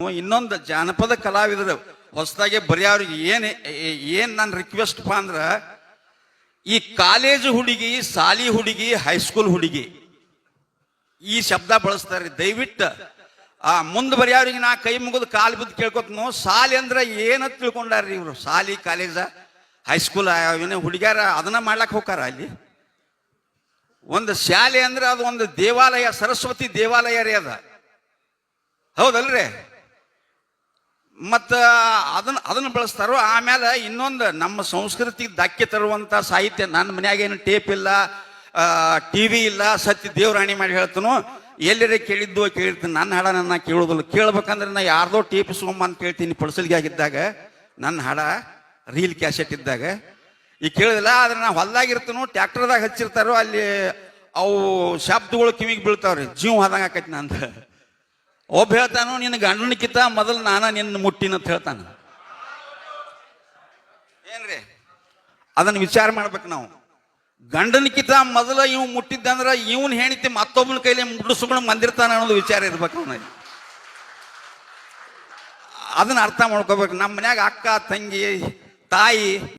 ಇನ್ನೊಂದು ಜಾನಪದ ಕಲಾವಿದರು ಹೊಸದಾಗಿ ಬರೆಯೋರಿಗೆ ಏನ್ ನನ್ನ ರಿಕ್ವೆಸ್ಟ್ಪಾ ಅಂದ್ರ ಈ ಕಾಲೇಜು ಹುಡುಗಿ, ಸಾಲಿ ಹುಡುಗಿ, ಹೈಸ್ಕೂಲ್ ಹುಡುಗಿ ಈ ಶಬ್ದ ಬಳಸ್ತಾರೆ. ದಯವಿಟ್ಟು ಮುಂದೆ ಬರೆಯೋರಿಗೆ ನಾ ಕೈ ಮುಗಿದು ಕಾಲು ಬಿದ್ದು ಕೇಳ್ಕೊತನು. ಸಾಲಿ ಅಂದ್ರೆ ಏನಂತ ತಿಳ್ಕೊಂಡಾರ್ರಿ ಇವರು? ಸಾಲಿ, ಕಾಲೇಜ, ಹೈಸ್ಕೂಲ್ ಹುಡುಗ್ಯಾರ ಅದನ್ನ ಮಾಡ್ಲಕ್ ಹೋಗಾರ. ಅಲ್ಲಿ ಒಂದು ಶಾಲೆ ಅಂದ್ರೆ ಅದು ಒಂದು ದೇವಾಲಯ, ಸರಸ್ವತಿ ದೇವಾಲಯ ರೀ ಅದ, ಹೌದಲ್ರಿ? ಮತ್ತ ಅದನ್ನ ಬಳಸ್ತಾರೋ. ಆಮೇಲೆ ಇನ್ನೊಂದು ನಮ್ಮ ಸಂಸ್ಕೃತಿಗೆ ಧಕ್ಕೆ ತರುವಂತ ಸಾಹಿತ್ಯ. ನನ್ನ ಮನ್ಯಾಗ ಏನು ಟೇಪ್ ಇಲ್ಲ, ಟಿವಿ ಇಲ್ಲ, ಸತ್ಯ ದೇವ್ರಾಣಿ ಮಾಡಿ ಹೇಳ್ತಾನು. ಎಲ್ಲರೇ ಕೇಳಿದ್ದು ಕೇಳಿರ್ತೀನಿ. ನನ್ನ ಹಾಡ ನನ್ನ ಕೇಳೋದಿಲ್ಲ. ಕೇಳ್ಬೇಕಂದ್ರೆ ನಾ ಯಾರ್ದೋ ಟೇಪ್ ಸೋಮ ಅಂತ ಕೇಳ್ತೀನಿ. ಪಳಸಲ್ಗೆ ಆಗಿದ್ದಾಗ ನನ್ನ ಹಾಡ ರೀಲ್ ಕ್ಯಾಸೆಟ್ ಇದ್ದಾಗ ಈಗ ಕೇಳಿದಿಲ್ಲ. ಆದ್ರೆ ನಾ ಹೊಲ್ದಾಗಿರ್ತೀನೋ, ಟ್ಯಾಕ್ಟರ್ದಾಗ ಹಚ್ಚಿರ್ತಾರೋ, ಅಲ್ಲಿ ಅವು ಶಬ್ದಗಳು ಕಿವಿಗೆ ಬೀಳ್ತಾವ್ರಿ. ಜೀವ ಆದಂಗ ಆಕೈತಿ ನಂದು. ಒಬ್ಬ ಹೇಳ್ತಾನು, ನಿನ್ನ ಗಂಡನಕ್ಕಿಂತ ಮೊದಲು ನಾನ ನಿನ್ನ ಮುಟ್ಟಿನ ಅಂತ ಹೇಳ್ತಾನ. ಏನ್ರಿ? ಅದನ್ನ ವಿಚಾರ ಮಾಡ್ಬೇಕು ನಾವು. ಗಂಡನಕ್ಕಿಂತ ಮೊದಲ ಇವ್ ಮುಟ್ಟಿದ್ದಂದ್ರ ಇವನ್ ಹೆಣಿತಿ ಮತ್ತೊಬ್ಬನ ಕೈಲಿ ಮುಟ್ಟಿಸ್ಕೊಂಡು ಬಂದಿರ್ತಾನ ಅನ್ನೋದು ವಿಚಾರ ಇರ್ಬೇಕು ಅವನಿಗೆ. ಅದನ್ನ ಅರ್ಥ ಮಾಡ್ಕೋಬೇಕು. ನಮ್ಮ ಮನ್ಯಾಗ ಅಕ್ಕ, ತಂಗಿ, ತಾಯಿ